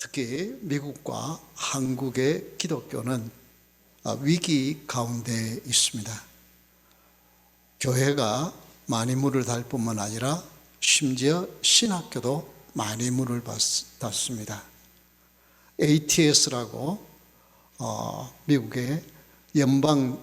특히 미국과 한국의 기독교는 위기 가운데 있습니다. 교회가 많이 물을 달 뿐만 아니라 심지어 신학교도 많이 물을 닿습니다. ATS라고 미국의 연방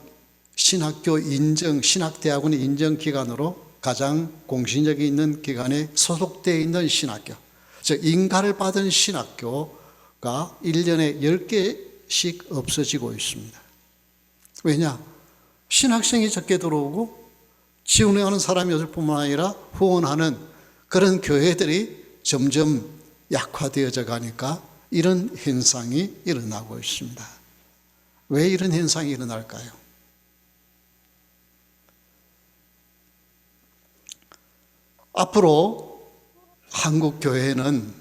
신학교 인정, 신학대학원 인정 기관으로 가장 공신력이 있는 기관에 소속되어 있는 신학교, 즉 인가를 받은 신학교가 1년에 10개씩 없어지고 있습니다. 왜냐? 신학생이 적게 들어오고 지원하는 사람이 없을 뿐만 아니라 후원하는 그런 교회들이 점점 약화되어져 가니까 이런 현상이 일어나고 있습니다. 왜 이런 현상이 일어날까요? 앞으로 한국 교회는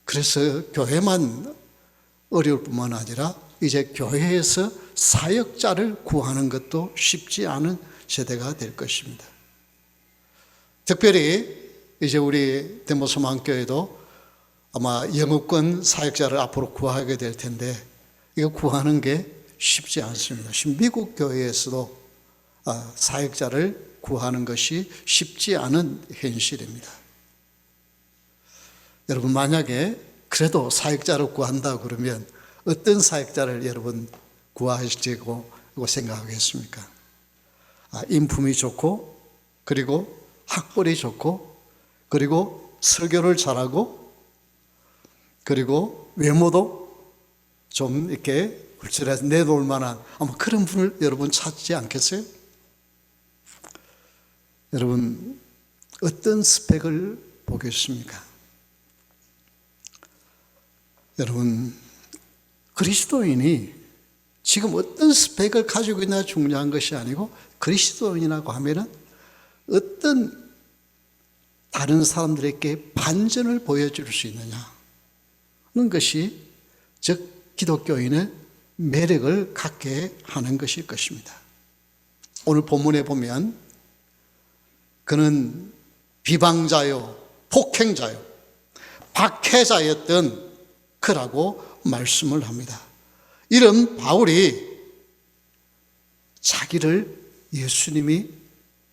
그래서 교회만 어려울 뿐만 아니라 이제 교회에서 사역자를 구하는 것도 쉽지 않은 세대가 될 것입니다. 특별히 이제 우리 대모소망교회도 아마 영어권 사역자를 앞으로 구하게 될 텐데 이거 구하는 게 쉽지 않습니다. 미국 교회에서도 사역자를 구하는 것이 쉽지 않은 현실입니다. 여러분 만약에 그래도 사역자를 구한다 그러면 어떤 사역자를 여러분 구하시고 생각하겠습니까? 인품이 좋고 그리고 학벌이 좋고 그리고 설교를 잘하고 그리고 외모도 좀 이렇게 훌륭해서 내놓을 만한 아마 그런 분을 여러분 찾지 않겠어요? 여러분 어떤 스펙을 보겠습니까? 여러분 그리스도인이 지금 어떤 스펙을 가지고 있나 중요한 것이 아니고 그리스도인이라고 하면은 어떤 다른 사람들에게 반전을 보여줄 수 있느냐는 것이 즉 기독교인의 매력을 갖게 하는 것일 것입니다. 오늘 본문에 보면 그는 비방자요, 폭행자요, 박해자였던 그라고 말씀을 합니다. 이런 바울이 자기를 예수님이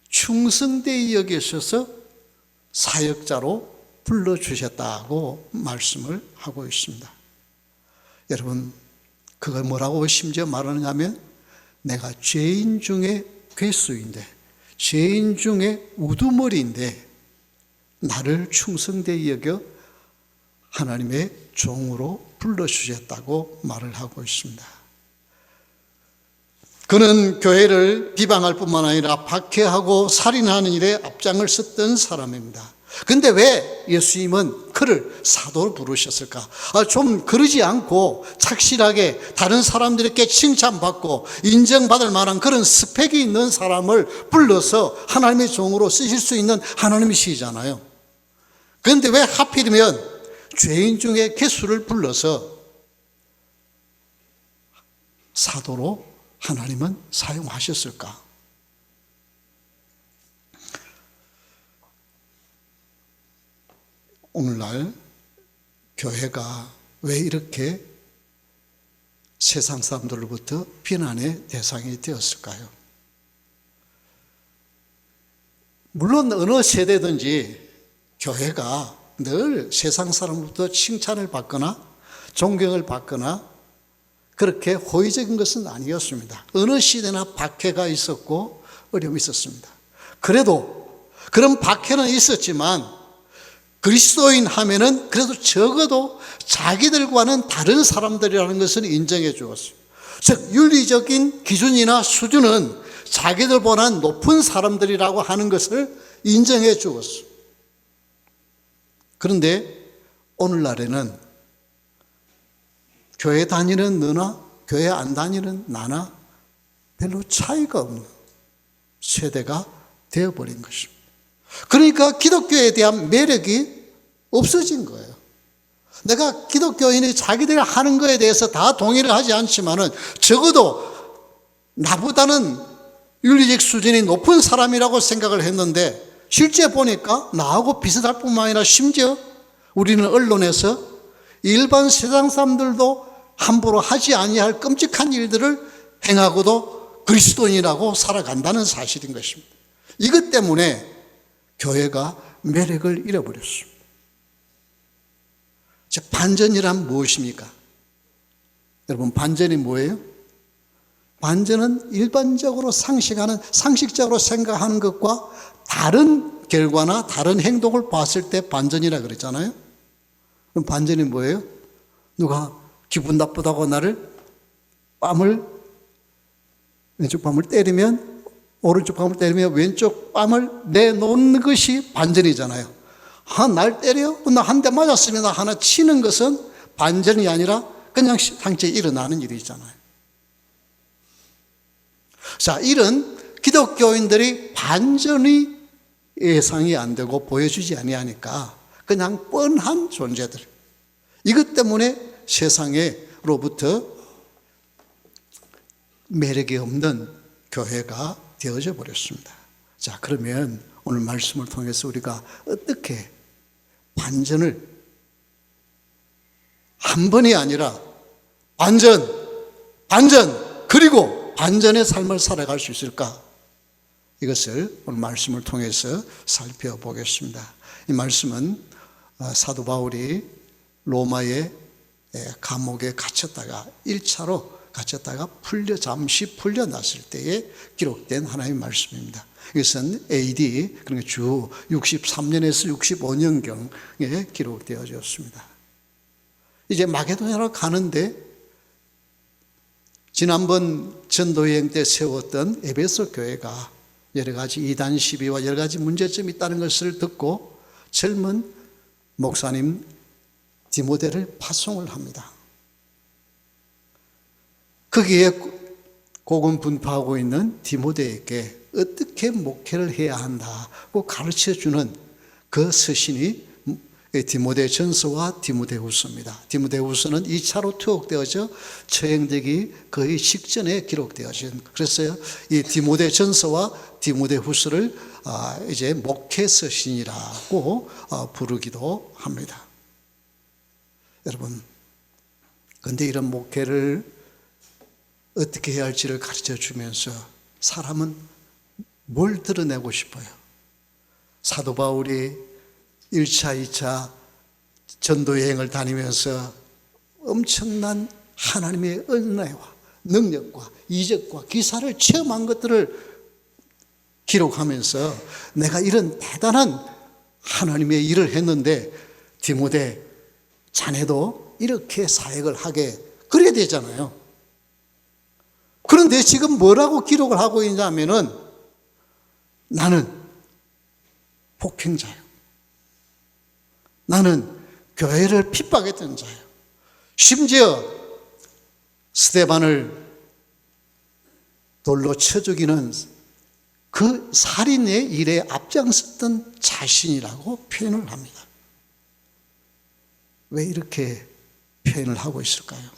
충성되이 여기셔서 사역자로 불러주셨다고 말씀을 하고 있습니다. 여러분 그걸 뭐라고 심지어 말하느냐면 내가 죄인 중에 괴수인데 죄인 중에 우두머리인데 나를 충성되이 여겨 하나님의 종으로 불러주셨다고 말을 하고 있습니다. 그는 교회를 비방할 뿐만 아니라 박해하고 살인하는 일에 앞장을 섰던 사람입니다. 그런데 왜 예수님은 그를 사도로 부르셨을까? 좀 그러지 않고 착실하게 다른 사람들에게 칭찬받고 인정받을 만한 그런 스펙이 있는 사람을 불러서 하나님의 종으로 쓰실 수 있는 하나님이시잖아요. 그런데 왜 하필이면 죄인 중에 괴수를 불러서 사도로 하나님은 사용하셨을까? 오늘날 교회가 왜 이렇게 세상 사람들로부터 비난의 대상이 되었을까요? 물론 어느 세대든지 교회가 늘 세상 사람으로부터 칭찬을 받거나 존경을 받거나 그렇게 호의적인 것은 아니었습니다. 어느 시대나 박해가 있었고 어려움이 있었습니다. 그래도 그런 박해는 있었지만 그리스도인 하면은 그래도 적어도 자기들과는 다른 사람들이라는 것을 인정해 주었어요. 즉 윤리적인 기준이나 수준은 자기들보다 높은 사람들이라고 하는 것을 인정해 주었어요. 그런데 오늘날에는 교회 다니는 너나 교회 안 다니는 나나 별로 차이가 없는 세대가 되어버린 것입니다. 그러니까 기독교에 대한 매력이 없어진 거예요. 내가 기독교인이 자기들이 하는 거에 대해서 다 동의를 하지 않지만은 적어도 나보다는 윤리적 수준이 높은 사람이라고 생각을 했는데 실제 보니까 나하고 비슷할 뿐만 아니라 심지어 우리는 언론에서 일반 세상 사람들도 함부로 하지 아니할 끔찍한 일들을 행하고도 그리스도인이라고 살아간다는 사실인 것입니다. 이것 때문에 교회가 매력을 잃어버렸습니다. 즉, 반전이란 무엇입니까? 여러분, 반전이 뭐예요? 반전은 일반적으로 상식적으로 생각하는 것과 다른 결과나 다른 행동을 봤을 때 반전이라 그랬잖아요. 그럼 반전이 뭐예요? 누가 기분 나쁘다고 나를 왼쪽 뺨을 때리면, 오른쪽 뺨을 때리면 왼쪽 뺨을 내놓는 것이 반전이잖아요. 날 때려? 나 한 대 맞았으면 나 하나 치는 것은 반전이 아니라 그냥 상체에 일어나는 일이잖아요. 자, 이런 기독교인들이 반전이 예상이 안 되고 보여주지 아니하니까 그냥 뻔한 존재들. 이것 때문에 세상으로부터 매력이 없는 교회가 되어져 버렸습니다. 자, 그러면 오늘 말씀을 통해서 우리가 어떻게 반전을 한 번이 아니라 반전, 그리고 반전의 삶을 살아갈 수 있을까? 이것을 오늘 말씀을 통해서 살펴보겠습니다. 이 말씀은 사도 바울이 로마의 감옥에 갇혔다가 1차로 갇혔다가 잠시 풀려났을 때에 기록된 하나님의 말씀입니다. 이것은 AD, 그러니까 주 63년에서 65년경에 기록되어졌습니다. 이제 마게도냐로 가는데 지난번 전도여행 때 세웠던 에베소 교회가 여러 가지 이단 시비와 여러 가지 문제점이 있다는 것을 듣고 젊은 목사님 디모데를 파송을 합니다. 거기에 복음 분파하고 있는 디모데에게 어떻게 목회를 해야 한다고 가르쳐주는 그 서신이 디모데전서와 디모데후서입니다. 디모데후서는 2차로 투옥되어져 처형되기 거의 직전에 기록되어진, 그래서 이 디모데전서와 디모데후서를 이제 목회 서신이라고 부르기도 합니다. 여러분, 그런데 이런 목회를 어떻게 해야 할지를 가르쳐 주면서 사람은 뭘 드러내고 싶어요? 사도 바울이 1차, 2차 전도여행을 다니면서 엄청난 하나님의 은혜와 능력과 이적과 기사를 체험한 것들을 기록하면서 내가 이런 대단한 하나님의 일을 했는데 디모데, 자네도 이렇게 사역을 하게 그래야 되잖아요. 그런데 지금 뭐라고 기록을 하고 있냐면은 나는 폭행자예요. 나는 교회를 핍박했던 자예요. 심지어 스데반을 돌로 쳐 죽이는 그 살인의 일에 앞장섰던 자신이라고 표현을 합니다. 왜 이렇게 표현을 하고 있을까요?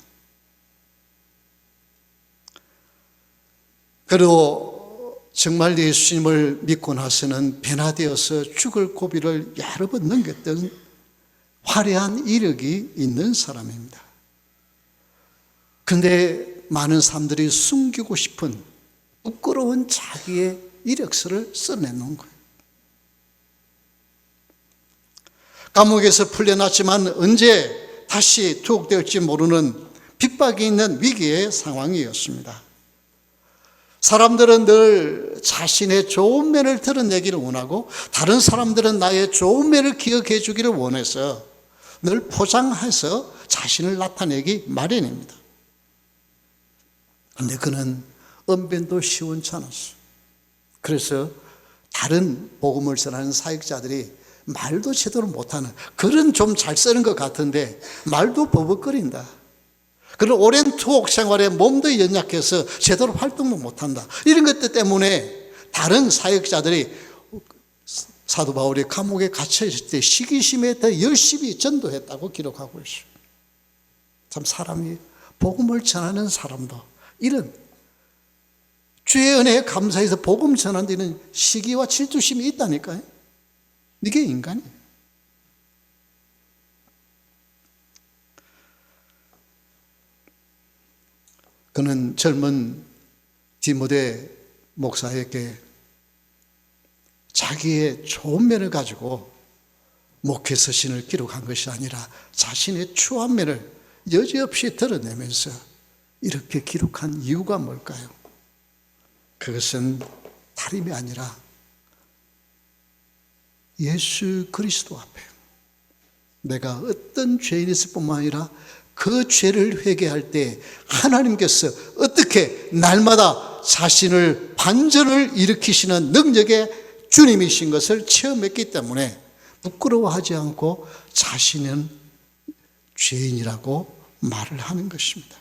그리고 정말 예수님을 믿고 나서는 변화되어서 죽을 고비를 여러 번 넘겼던 화려한 이력이 있는 사람입니다. 그런데 많은 사람들이 숨기고 싶은 부끄러운 자기의 이력서를 써내놓은 거예요. 감옥에서 풀려났지만 언제 다시 투옥될지 모르는 핍박이 있는 위기의 상황이었습니다. 사람들은 늘 자신의 좋은 면을 드러내기를 원하고 다른 사람들은 나의 좋은 면을 기억해 주기를 원해서 늘 포장해서 자신을 나타내기 마련입니다. 그런데 그는 언변도 시원찮았어요. 그래서 다른 복음을 전하는 사역자들이 말도 제대로 못하는, 글은 좀 잘 쓰는 것 같은데 말도 버벅거린다. 그런 오랜 투옥 생활에 몸도 연약해서 제대로 활동도 못한다. 이런 것들 때문에 다른 사역자들이 사도 바울이 감옥에 갇혀 있을 때 시기심에 더 열심히 전도했다고 기록하고 있어요. 참 사람이 복음을 전하는 사람도 이런 주의 은혜에 감사해서 복음 전하는 데는 시기와 질투심이 있다니까요. 이게 인간이에요. 그는 젊은 디모데 목사에게 자기의 좋은 면을 가지고 목회 서신을 기록한 것이 아니라 자신의 추한 면을 여지없이 드러내면서 이렇게 기록한 이유가 뭘까요? 그것은 다름이 아니라 예수 그리스도 앞에 내가 어떤 죄인이었을 뿐만 아니라 그 죄를 회개할 때 하나님께서 어떻게 날마다 자신을 반전을 일으키시는 능력의 주님이신 것을 체험했기 때문에 부끄러워하지 않고 자신은 죄인이라고 말을 하는 것입니다.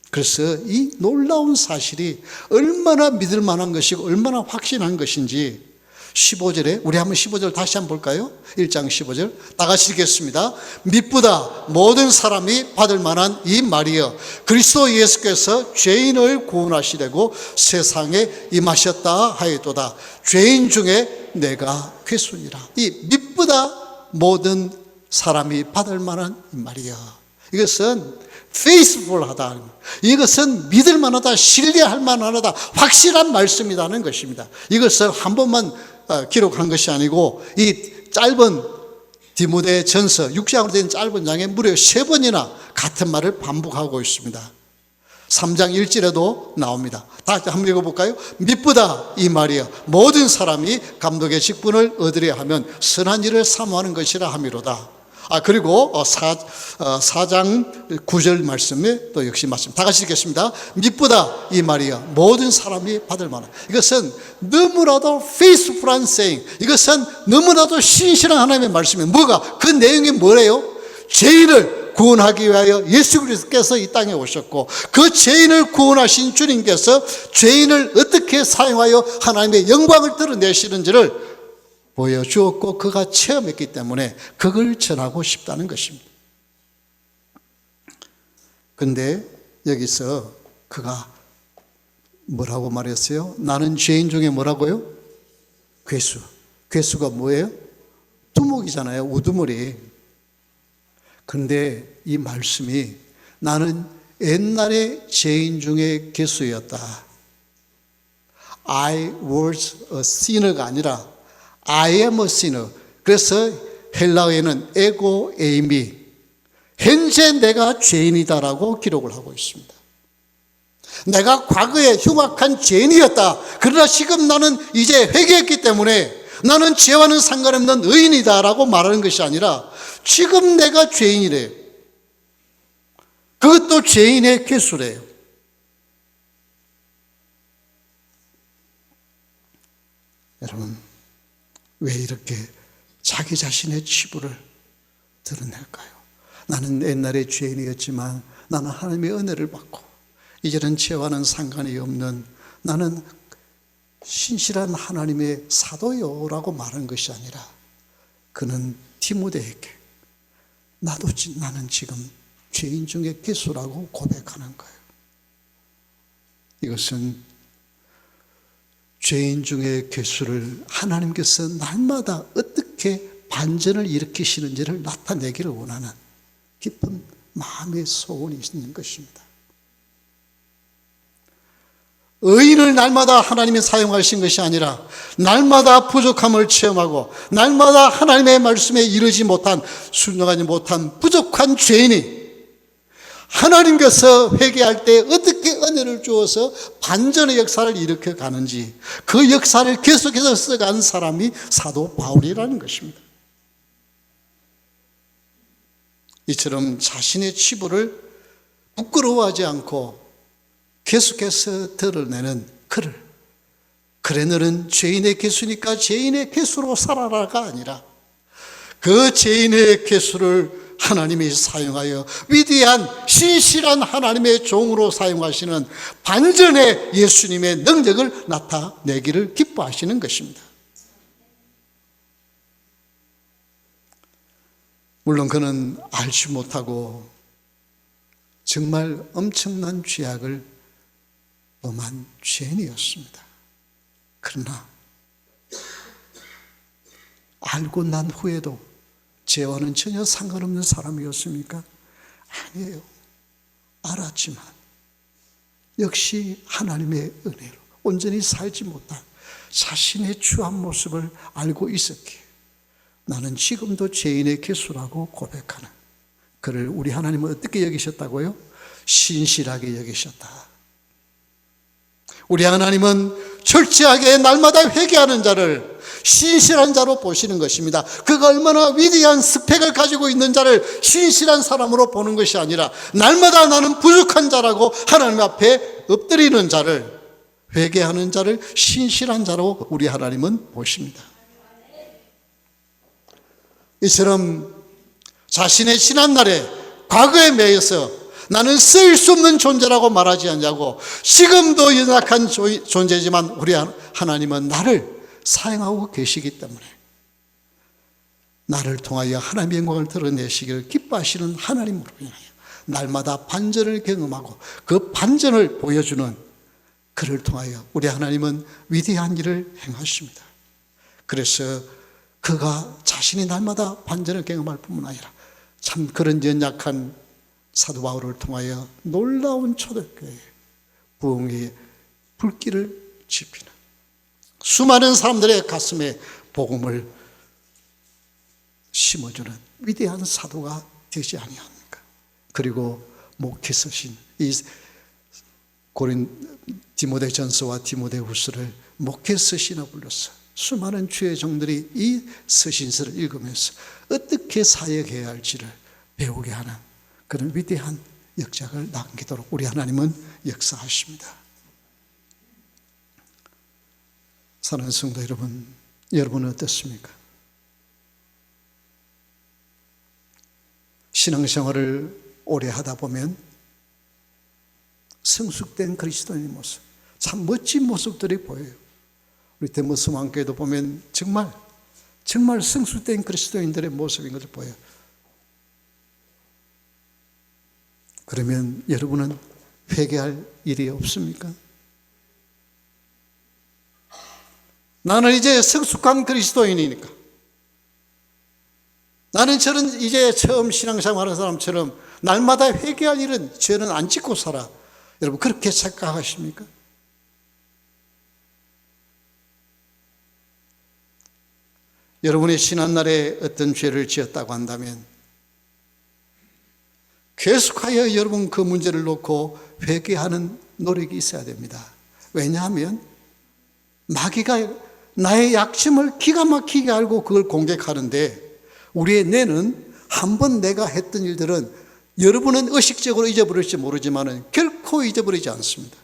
그래서 이 놀라운 사실이 얼마나 믿을 만한 것이고 얼마나 확신한 것인지 15절에 우리 한번 15절 다시 한번 볼까요? 1장 15절 다 같이 읽겠습니다. 미쁘다 모든 사람이 받을 만한 이 말이여 그리스도 예수께서 죄인을 구원하시려고 세상에 임하셨다 하였도다. 죄인 중에 내가 괴순이라. 이 미쁘다 모든 사람이 받을 만한 이 말이여. 이것은 faithful하다. 이것은 믿을 만하다, 신뢰할 만하다, 확실한 말씀이라는 것입니다. 이것을 한 번만 기록한 것이 아니고 이 짧은 디모데 전서 6장으로 된 짧은 장에 무려 3번이나 같은 말을 반복하고 있습니다. 3장 1절에도 나옵니다. 다시 한번 읽어볼까요? 미쁘다 이 말이여 모든 사람이 감독의 직분을 얻으려 하면 선한 일을 사모하는 것이라 함이로다. 그리고 4장 9절 말씀에 또 역시 말씀 다 같이 읽겠습니다. 미쁘다 이 말이야 모든 사람이 받을 만한. 이것은 너무나도 faithful한 saying, 이것은 너무나도 신실한 하나님의 말씀이에요. 뭐가? 그 내용이 뭐래요? 죄인을 구원하기 위하여 예수 그리스도께서 이 땅에 오셨고 그 죄인을 구원하신 주님께서 죄인을 어떻게 사용하여 하나님의 영광을 드러내시는지를 보여주었고 그가 체험했기 때문에 그걸 전하고 싶다는 것입니다. 그런데 여기서 그가 뭐라고 말했어요? 나는 죄인 중에 뭐라고요? 괴수. 괴수가 뭐예요? 두목이잖아요. 우두머리. 그런데 이 말씀이 나는 옛날에 죄인 중에 괴수였다. I was a sinner가 아니라 I am a sinner. 그래서 헬라어에는 에고 에이미, 현재 내가 죄인이다라고 기록을 하고 있습니다. 내가 과거에 흉악한 죄인이었다. 그러나 지금 나는 이제 회개했기 때문에 나는 죄와는 상관없는 의인이다라고 말하는 것이 아니라 지금 내가 죄인이래요. 그것도 죄인의 괴수래요. 여러분 왜 이렇게 자기 자신의 치부를 드러낼까요? 나는 옛날에 죄인이었지만 나는 하나님의 은혜를 받고 이제는 죄와는 상관이 없는 나는 신실한 하나님의 사도요라고 말한 것이 아니라 그는 디모데에게 나는 지금 죄인 중에 괴수라고 고백하는 거예요. 이것은 죄인 중에 괴수를 하나님께서 날마다 어떻게 반전을 일으키시는지를 나타내기를 원하는 깊은 마음의 소원이 있는 것입니다. 의인을 날마다 하나님이 사용하신 것이 아니라 날마다 부족함을 체험하고 날마다 하나님의 말씀에 이르지 못한 순종하지 못한 부족한 죄인이 하나님께서 회개할 때 어떻게 은혜를 주어서 반전의 역사를 일으켜 가는지 그 역사를 계속해서 써간 사람이 사도 바울이라는 것입니다. 이처럼 자신의 치부를 부끄러워하지 않고 계속해서 드러내는 그를 그래 너는 죄인의 괴수니까 죄인의 괴수로 살아라가 아니라 그 죄인의 괴수를 하나님이 사용하여 위대한 신실한 하나님의 종으로 사용하시는 반전의 예수님의 능력을 나타내기를 기뻐하시는 것입니다. 물론 그는 알지 못하고 정말 엄청난 죄악을 범한 죄인이었습니다. 그러나 알고 난 후에도 죄와는 전혀 상관없는 사람이었습니까? 아니에요. 알았지만 역시 하나님의 은혜로 온전히 살지 못한 자신의 추한 모습을 알고 있었기에 나는 지금도 죄인의 개수라고 고백하는 그를 우리 하나님은 어떻게 여기셨다고요? 신실하게 여기셨다. 우리 하나님은 철저하게 날마다 회개하는 자를 신실한 자로 보시는 것입니다. 그가 얼마나 위대한 스펙을 가지고 있는 자를 신실한 사람으로 보는 것이 아니라 날마다 나는 부족한 자라고 하나님 앞에 엎드리는 자를, 회개하는 자를 신실한 자로 우리 하나님은 보십니다. 이처럼 자신의 지난날에 과거에 매여서 나는 쓰일 수 없는 존재라고 말하지 않냐고, 지금도 연약한 존재지만 우리 하나님은 나를 사용하고 계시기 때문에 나를 통하여 하나님의 영광을 드러내시기를 기뻐하시는 하나님으로 인하여 날마다 반전을 경험하고 그 반전을 보여주는 그를 통하여 우리 하나님은 위대한 일을 행하십니다. 그래서 그가 자신이 날마다 반전을 경험할 뿐만 아니라 참 그런 연약한 사도 바울을 통하여 놀라운 초대교회 부흥의 불길을 지피는 수많은 사람들의 가슴에 복음을 심어주는 위대한 사도가 되지 아니합니까? 그리고 목회서신 이 디모데전서와 디모데후서를 목회서신으로 불러서 수많은 주의 종들이 이 서신서를 읽으면서 어떻게 사역해야 할지를 배우게 하는 그런 위대한 역작을 남기도록 우리 하나님은 역사하십니다. 사랑하는 성도 여러분, 여러분은 어떻습니까? 신앙생활을 오래 하다 보면 성숙된 그리스도인의 모습, 참 멋진 모습들이 보여요. 우리 대모성왕교회도 보면 정말 성숙된 그리스도인들의 모습인 것을 보여요. 그러면 여러분은 회개할 일이 없습니까? 나는 이제 성숙한 그리스도인이니까, 나는 저는 이제 처음 신앙생활하는 사람처럼 날마다 회개할 일은 저는 안 짓고 살아. 여러분 그렇게 착각하십니까? 여러분의 지난날에 어떤 죄를 지었다고 한다면 계속하여 여러분 그 문제를 놓고 회개하는 노력이 있어야 됩니다. 왜냐하면 마귀가 나의 약점을 기가 막히게 알고 그걸 공격하는데, 우리의 뇌는 한번 내가 했던 일들은 여러분은 의식적으로 잊어버릴지 모르지만 결코 잊어버리지 않습니다.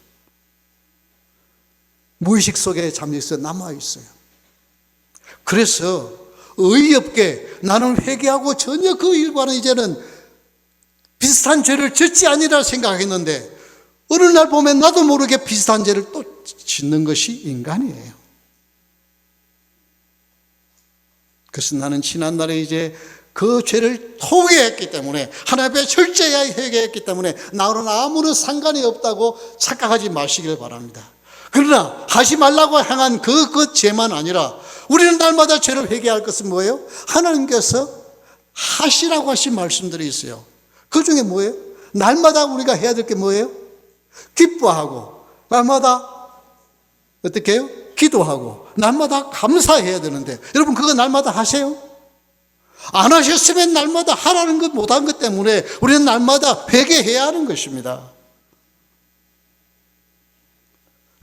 무의식 속에 잠재서 남아있어요. 그래서 어이없게 나는 회개하고 전혀 그 일과는 이제는 비슷한 죄를 짓지 아니라 생각했는데 어느 날 보면 나도 모르게 비슷한 죄를 또 짓는 것이 인간이에요. 그래서 나는 지난날에 이제 그 죄를 토기했기 때문에, 하나님 앞에 철저히 회개했기 때문에 나로는 아무런 상관이 없다고 착각하지 마시길 바랍니다. 그러나 하지 말라고 향한 그 죄만 아니라 우리는 날마다 죄를 회개할 것은 뭐예요? 하나님께서 하시라고 하신 말씀들이 있어요. 그 중에 뭐예요? 날마다 우리가 해야 될 게 뭐예요? 기뻐하고, 날마다 어떻게 해요? 기도하고, 날마다 감사해야 되는데 여러분 그거 날마다 하세요? 안 하셨으면 날마다 하라는 것 못한 것 때문에 우리는 날마다 회개해야 하는 것입니다.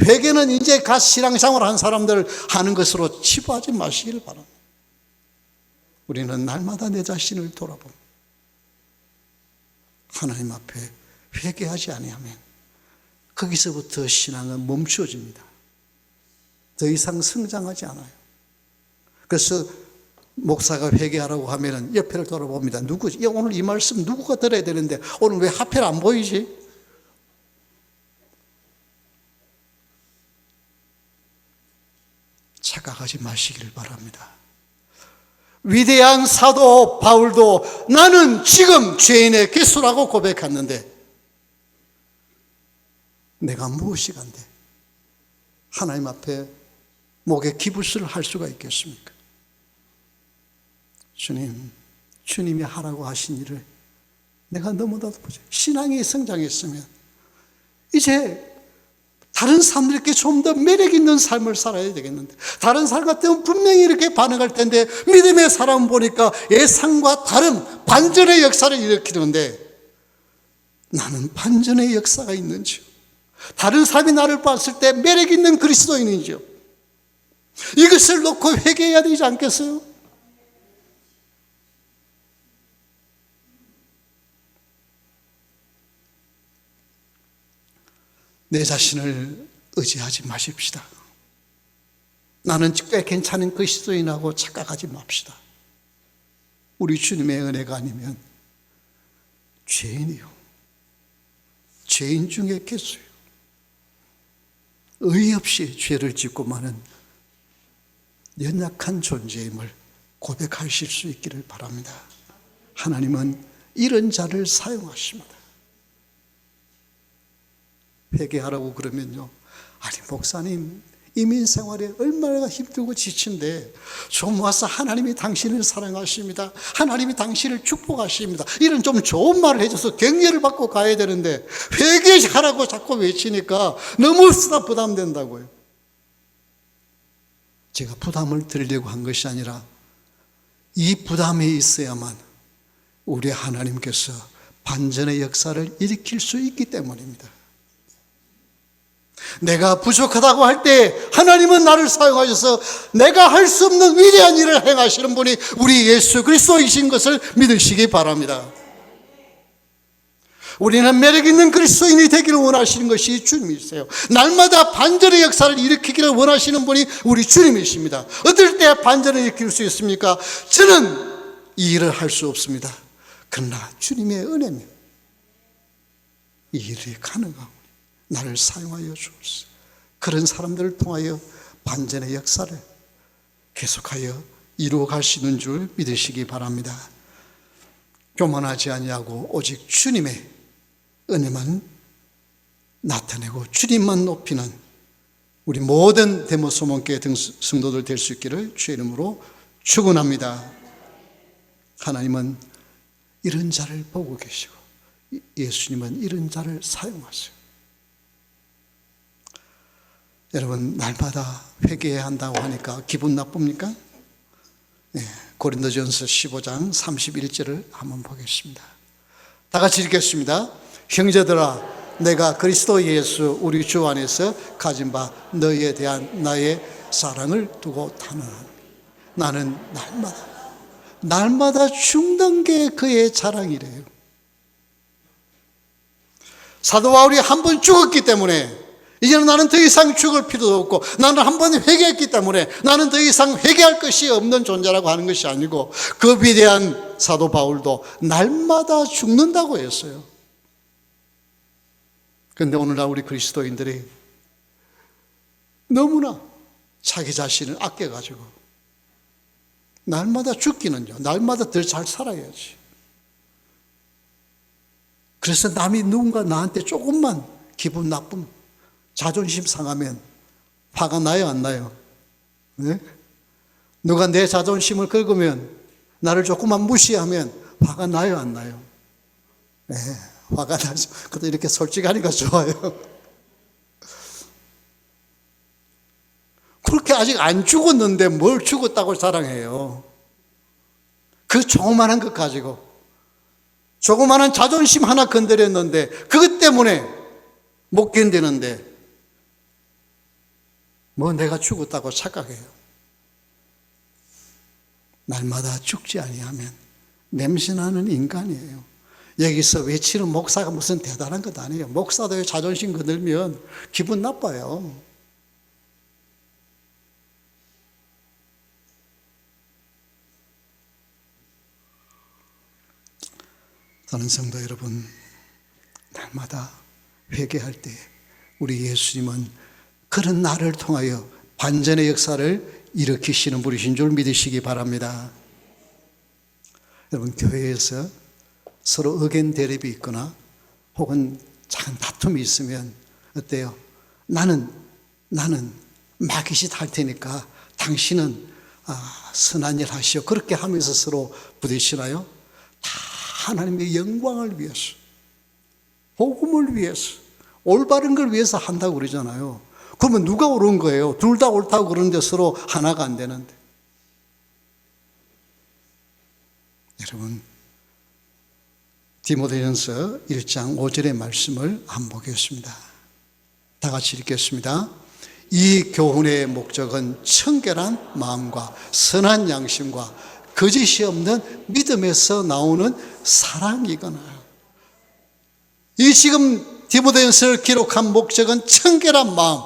회개는 이제 갓 신앙생활 한 사람들 하는 것으로 치부하지 마시기를 바랍니다. 우리는 날마다 내 자신을 돌아보고 하나님 앞에 회개하지 아니하면 거기서부터 신앙은 멈추어집니다. 더 이상 성장하지 않아요. 그래서 목사가 회개하라고 하면 옆에를 돌아봅니다. 누구지? 오늘 이 말씀 누구가 들어야 되는데 오늘 왜 하필 안 보이지? 착각하지 마시기를 바랍니다. 위대한 사도 바울도 나는 지금 죄인의 개수라고 고백했는데 내가 무엇이 간데 하나님 앞에 목에 기부스를 할 수가 있겠습니까? 주님이 하라고 하신 일을 내가 너무나도 보죠. 신앙이 성장했으면 이제 다른 사람들에게 좀 더 매력 있는 삶을 살아야 되겠는데, 다른 사람 같으면 분명히 이렇게 반응할 텐데, 믿음의 사람 보니까 예상과 다른 반전의 역사를 일으키는데, 나는 반전의 역사가 있는지요? 다른 사람이 나를 봤을 때 매력 있는 그리스도인인지요? 이것을 놓고 회개해야 되지 않겠어요? 내 자신을 의지하지 마십시다. 나는 꽤 괜찮은 그리스도인하고 착각하지 맙시다. 우리 주님의 은혜가 아니면 죄인이요, 죄인 중에 개수요, 의의 없이 죄를 짓고 마는 연약한 존재임을 고백하실 수 있기를 바랍니다. 하나님은 이런 자를 사용하십니다. 회개하라고 그러면요, 아니 목사님 이민 생활에 얼마나 힘들고 지친데 좀 와서 하나님이 당신을 사랑하십니다, 하나님이 당신을 축복하십니다, 이런 좀 좋은 말을 해줘서 격려를 받고 가야 되는데 회개하라고 자꾸 외치니까 너무 부담된다고요. 제가 부담을 드리려고 한 것이 아니라 이 부담이 있어야만 우리 하나님께서 반전의 역사를 일으킬 수 있기 때문입니다. 내가 부족하다고 할 때 하나님은 나를 사용하셔서 내가 할 수 없는 위대한 일을 행하시는 분이 우리 예수 그리스도이신 것을 믿으시기 바랍니다. 우리는 매력 있는 그리스도인이 되기를 원하시는 것이 주님이세요. 날마다 반전의 역사를 일으키기를 원하시는 분이 우리 주님이십니다. 어떨 때 반전을 일으킬 수 있습니까? 저는 이 일을 할 수 없습니다. 그러나 주님의 은혜면 이 일이 가능하고 나를 사용하여 주옵소서. 그런 사람들을 통하여 반전의 역사를 계속하여 이루어 가시는 줄 믿으시기 바랍니다. 교만하지 아니하고 오직 주님의 은혜만 나타내고 주님만 높이는 우리 모든 데모소몬교회 성도들 될 수 있기를 주의 이름으로 축원합니다. 하나님은 이런 자를 보고 계시고 예수님은 이런 자를 사용하세요. 여러분, 날마다 회개해야 한다고 하니까 기분 나쁩니까? 네, 고린도전서 15장 31절을 한번 보겠습니다. 다 같이 읽겠습니다. 형제들아, 내가 그리스도 예수 우리 주 안에서 가진 바 너희에 대한 나의 사랑을 두고 탄원하노니 나는 날마다 죽는 게 그의 자랑이래요. 사도 바울이 한 번 죽었기 때문에 이제는 나는 더 이상 죽을 필요도 없고, 나는 한 번 회개했기 때문에 나는 더 이상 회개할 것이 없는 존재라고 하는 것이 아니고, 그 위대한 사도 바울도 날마다 죽는다고 했어요. 그런데 오늘날 우리 그리스도인들이 너무나 자기 자신을 아껴가지고 날마다 죽기는요, 날마다 더 잘 살아야지. 그래서 남이 누군가 나한테 조금만 기분 나쁨, 자존심 상하면 화가 나요, 안 나요? 네? 누가 내 자존심을 긁으면, 나를 조금만 무시하면 화가 나요, 안 나요? 네, 화가 나죠. 그래도 이렇게 솔직하니까 좋아요. 그렇게 아직 안 죽었는데 뭘 죽었다고 자랑해요? 그 조그만한 것 가지고, 조그만한 자존심 하나 건드렸는데 그것 때문에 못 견디는데 뭐 내가 죽었다고 착각해요. 날마다 죽지 아니하면 냄새나는 인간이에요. 여기서 외치는 목사가 무슨 대단한 것 아니에요. 목사도 자존심 건들면 기분 나빠요. 사랑하는 성도 여러분, 날마다 회개할 때 우리 예수님은 그런 나를 통하여 반전의 역사를 일으키시는 분이신 줄 믿으시기 바랍니다. 여러분, 교회에서 서로 의견 대립이 있거나 혹은 작은 다툼이 있으면 어때요? 나는 마귀짓 할 테니까 당신은 선한 일 하시오, 그렇게 하면서 서로 부딪히나요? 다 하나님의 영광을 위해서, 복음을 위해서, 올바른 걸 위해서 한다고 그러잖아요. 그러면 누가 옳은 거예요? 둘 다 옳다고 그러는데 서로 하나가 안 되는데. 여러분, 디모데전서 1장 5절의 말씀을 한번 보겠습니다. 다 같이 읽겠습니다. 이 교훈의 목적은 청결한 마음과 선한 양심과 거짓이 없는 믿음에서 나오는 사랑이거나. 이 지금 디모데전서를 기록한 목적은 청결한 마음,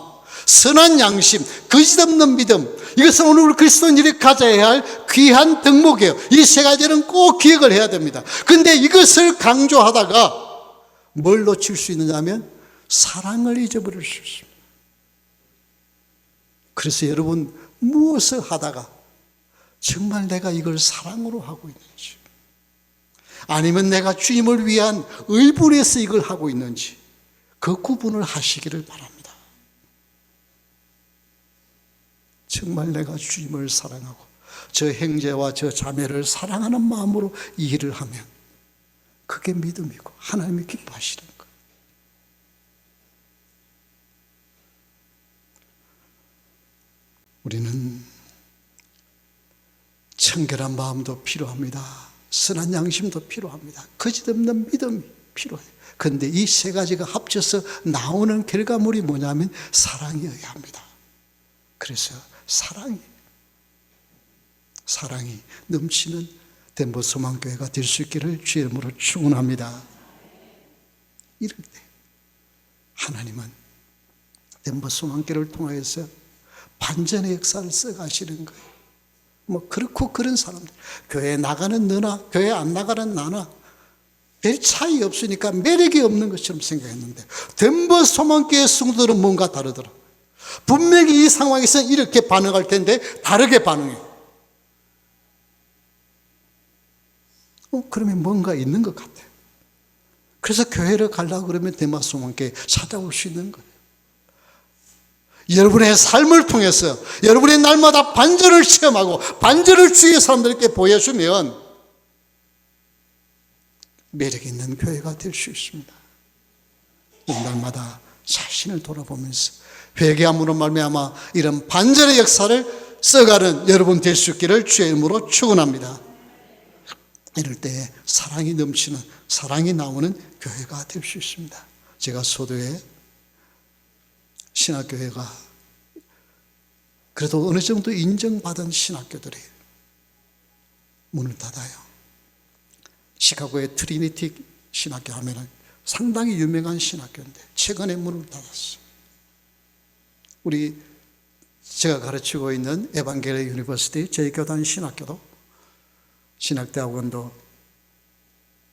선한 양심, 거짓 없는 믿음. 이것은 오늘 우리 그리스도인들이 가져야 할 귀한 덕목이에요. 이 세 가지는 꼭 기억을 해야 됩니다. 그런데 이것을 강조하다가 뭘 놓칠 수 있느냐 하면 사랑을 잊어버릴 수 있습니다. 그래서 여러분, 무엇을 하다가 정말 내가 이걸 사랑으로 하고 있는지, 아니면 내가 주님을 위한 의분에서 이걸 하고 있는지, 그 구분을 하시기를 바랍니다. 정말 내가 주님을 사랑하고 저 형제와 저 자매를 사랑하는 마음으로 이 일을 하면 그게 믿음이고 하나님이 기뻐하시는 거예요. 우리는 청결한 마음도 필요합니다. 선한 양심도 필요합니다. 거짓 없는 믿음이 필요해요. 그런데 이 세 가지가 합쳐서 나오는 결과물이 뭐냐면 사랑이어야 합니다. 그래서 사랑이 넘치는 덴버 소망교회가 될 수 있기를 주의 이름으로 축원합니다. 이럴 때 하나님은 덴버 소망교회를 통해서 반전의 역사를 써가시는 거예요. 뭐 그렇고 그런 사람들, 교회 나가는 너나 교회 안 나가는 나나 별 차이 없으니까 매력이 없는 것처럼 생각했는데 덴버 소망교회 성도들은 뭔가 다르더라. 분명히 이 상황에서 이렇게 반응할 텐데 다르게 반응해. 그러면 뭔가 있는 것 같아요. 그래서 교회를 가려고 그러면 덴버 소망교회 찾아올 수 있는 거예요. 여러분의 삶을 통해서 여러분의 날마다 반전을 체험하고 반전을 주위의 사람들에게 보여주면 매력 있는 교회가 될 수 있습니다. 날마다 자신을 돌아보면서 회개함으로 말미암아 이런 반전의 역사를 써가는 여러분 될 수 있기를 주의 이름으로 축원합니다. 이럴 때 사랑이 넘치는, 사랑이 나오는 교회가 될 수 있습니다. 제가 소도에 신학교회가 그래도 어느 정도 인정받은 신학교들이 문을 닫아요. 시카고의 트리니티 신학교 하면은 상당히 유명한 신학교인데 최근에 문을 닫았어요. 제가 가르치고 있는 에반게리 유니버시티 저희 교단 신학교도 신학대학원도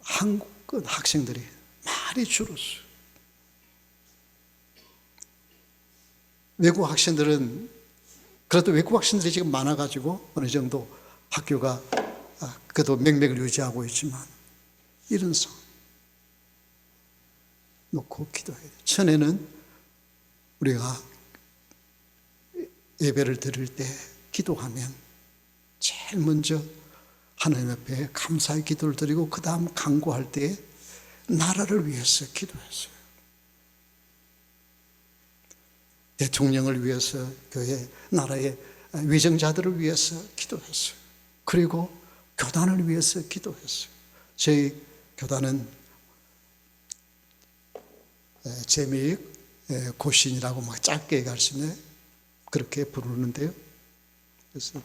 한국 학생들이 많이 줄었어요. 외국 학생들은 그래도 외국 학생들이 지금 많아가지고 어느 정도 학교가 그래도 명맥을 유지하고 있지만 이런 상황 놓고 기도해야 돼요. 전에는 우리가 예배를 드릴 때 기도하면 제일 먼저 하나님 앞에 감사의 기도를 드리고 그 다음 간구할 때 나라를 위해서 기도했어요. 대통령을 위해서, 교회, 나라의 위정자들을 위해서 기도했어요. 그리고 교단을 위해서 기도했어요. 저희 교단은 재미익 고신이라고 막 짧게 얘기할 수 있는 그렇게 부르는데요. 그래서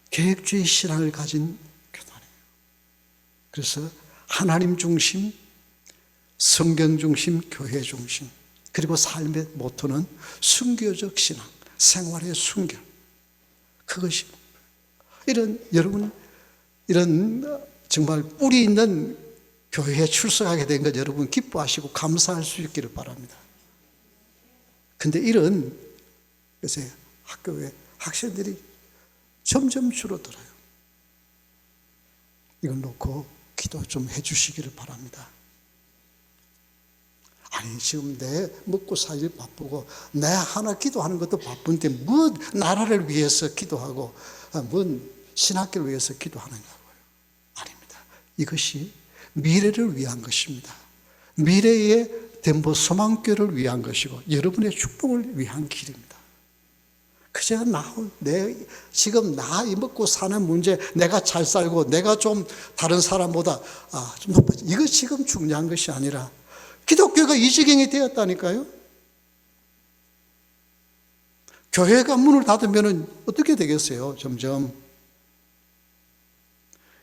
계획주의 신앙을 가진 교단이에요. 그래서 하나님 중심, 성경 중심, 교회 중심, 그리고 삶의 모토는 순교적 신앙, 생활의 순결. 그것이 여러분 이런 정말 뿌리 있는 교회에 출석하게 된 것 여러분 기뻐하시고 감사할 수 있기를 바랍니다. 근데 이런 요새 학교에 학생들이 점점 줄어들어요. 이걸 놓고 기도 좀 해주시기를 바랍니다. 아니 지금 내 먹고 살기 바쁘고 내 하나 기도하는 것도 바쁜데 뭐 나라를 위해서 기도하고 뭔 신학교를 위해서 기도하느냐고요. 아닙니다. 이것이 미래를 위한 것입니다. 미래의 덴버 소망교회를 위한 것이고 여러분의 축복을 위한 길입니다. 그저 지금 나 먹고 사는 문제, 내가 잘 살고 내가 좀 다른 사람보다 좀 높아지, 이거 지금 중요한 것이 아니라 기독교가 이 지경이 되었다니까요. 교회가 문을 닫으면 어떻게 되겠어요? 점점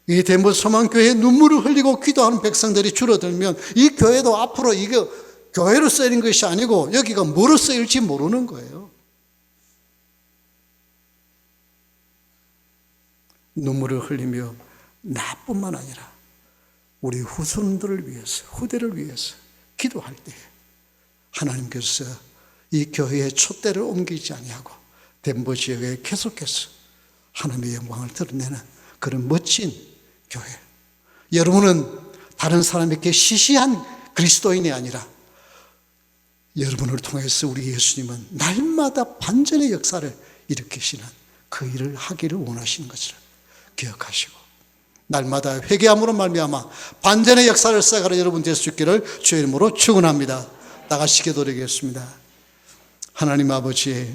이 덴버 소망교회에 눈물을 흘리고 기도하는 백성들이 줄어들면 이 교회도 앞으로 이거 교회로 쓰이는 것이 아니고 여기가 뭐로 쓰일지 모르는 거예요. 눈물을 흘리며 나뿐만 아니라 우리 후손들을 위해서, 후대를 위해서 기도할 때 하나님께서 이 교회의 촛대를 옮기지 아니하고 덴버 지역에 계속해서 하나님의 영광을 드러내는 그런 멋진 교회. 여러분은 다른 사람에게 시시한 그리스도인이 아니라 여러분을 통해서 우리 예수님은 날마다 반전의 역사를 일으키시는 그 일을 하기를 원하시는 것을 기억하시고 날마다 회개함으로 말미암아 반전의 역사를 쌓아가는 여러분 될 수 있기를 주의 이름으로 축원합니다. 다 같이 기도드리겠습니다. 하나님 아버지,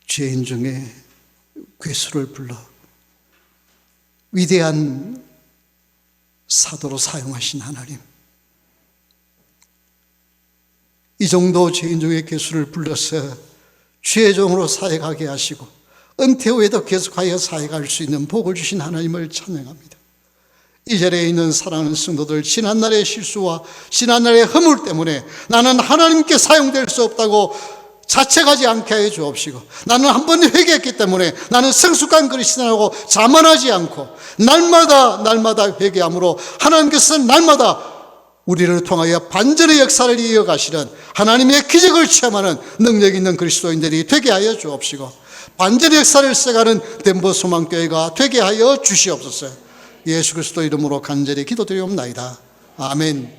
죄인 중에 괴수를 불러 위대한 사도로 사용하신 하나님, 이 정도 죄인 중에 괴수를 불러서 죄종으로 사역하게 하시고 은퇴 후에도 계속하여 사역할 수 있는 복을 주신 하나님을 찬양합니다. 이 자리에 있는 사랑하는 성도들, 지난날의 실수와 지난날의 허물 때문에 나는 하나님께 사용될 수 없다고 자책하지 않게 해 주옵시고, 나는 한 번 회개했기 때문에 나는 성숙한 그리스도인이라고 자만하지 않고 날마다 회개함으로 하나님께서 날마다 우리를 통하여 반전의 역사를 이어가시는 하나님의 기적을 체험하는 능력 있는 그리스도인들이 되게 하여 주옵시고, 반전의 역사를 써가는 덴버 소망교회가 되게 하여 주시옵소서. 예수 그리스도 이름으로 간절히 기도드리옵나이다. 아멘.